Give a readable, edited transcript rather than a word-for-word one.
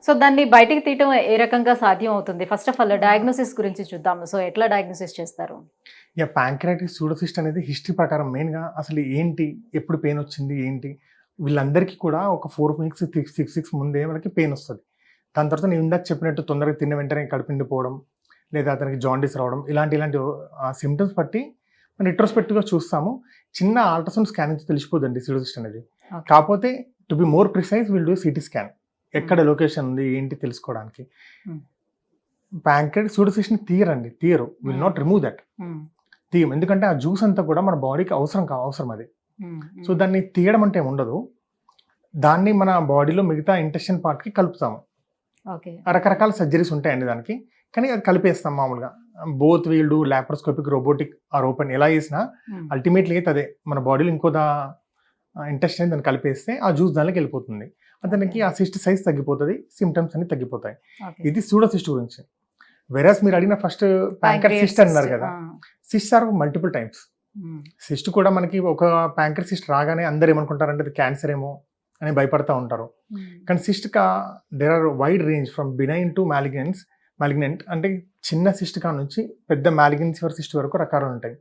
So దాన్ని బయటికి తీయటం ఏ రకంగా సాధ్యం అవుతుంది? ఫస్ట్ ఆఫ్ ఆల్ డయాగ్నోసిస్ గురించి చూద్దాము. సో ఎట్లా డయాగ్నోసిస్ చేస్తారు? ప్యాంక్రియాటిక్ సూడోసిస్ట్ అనేది హిస్టరీ ప్రకారం మెయిన్గా అసలు ఏంటి, ఎప్పుడు పెయిన్ వచ్చింది, ఏంటి వీళ్ళందరికీ కూడా ఒక 4 వీక్స్ 6 ముందే వాళ్ళకి పెయిన్ వస్తుంది. దాని తర్వాత నేను ఇందాక చెప్పినట్టు తొందరగా తిన్న వెంటనే కడుపు నిండిపోవడం, లేదా అతనికి జాండీస్ రావడం, ఇలాంటి సిమ్టమ్స్ బట్టి మనం రిట్రోస్పెక్టివ్గా చూస్తాము. చిన్న అల్ట్రాసౌండ్ స్కాన్ నుంచి తెలిసిపోదండి సూడోసిస్ట్ అనేది. కాకపోతే to be more precise will do CT scan, ఎక్కడ లొకేషన్ ఉంది ఏంటి తెలుసుకోవడానికి. ప్యాంక్రియాటిక్ సూడోసిస్ట్ని తీయరు, విల్ నాట్ రిమూవ్ దట్. తీయం, ఎందుకంటే ఆ జ్యూస్ అంతా కూడా మన బాడీకి అవసరం అది. సో దాన్ని తీయడం అంటే ఉండదు, దాన్ని మన బాడీలో మిగతా ఇంటెస్టైన్ పార్ట్కి కలుపుతాము. రకరకాల సర్జరీస్ ఉంటాయండి దానికి, కానీ అది కలిపేస్తాం మామూలుగా. Both we'll do laparoscopic, robotic or open, ఎలా చేసినా అల్టిమేట్లీ అయితే అదే మన బాడీలో ఇంకో ఇంటెస్టైన్ దాన్ని కలిపేస్తే ఆ జ్యూస్ దానికి వెళ్ళిపోతుంది. అతనికి ఆ సిస్ట్ సైజ్ తగ్గిపోతుంది, సిమ్టమ్స్ అన్ని తగ్గిపోతాయి. ఇది సూడోసిస్ట్ గురించి. వెరాస్ మీరు అడిగిన ఫస్ట్ ప్యాంక్రియాటిక్ సిస్ట్ అన్నారు కదా, cyst are multiple times. Cyst కూడా మనకి ఒక ప్యాంక్రియాటిక్ సిస్ట్ రాగానే అందరు ఏమనుకుంటారంటే అది క్యాన్సర్ ఏమో అని భయపడతా ఉంటారు. కానీ cyst there are wide range from benign to malignant, అంటే చిన్న సిస్ట్ కా నుంచి పెద్ద మ్యాలిగ్నెన్సీ సిస్ట్ వరకు రకాలు ఉంటాయి.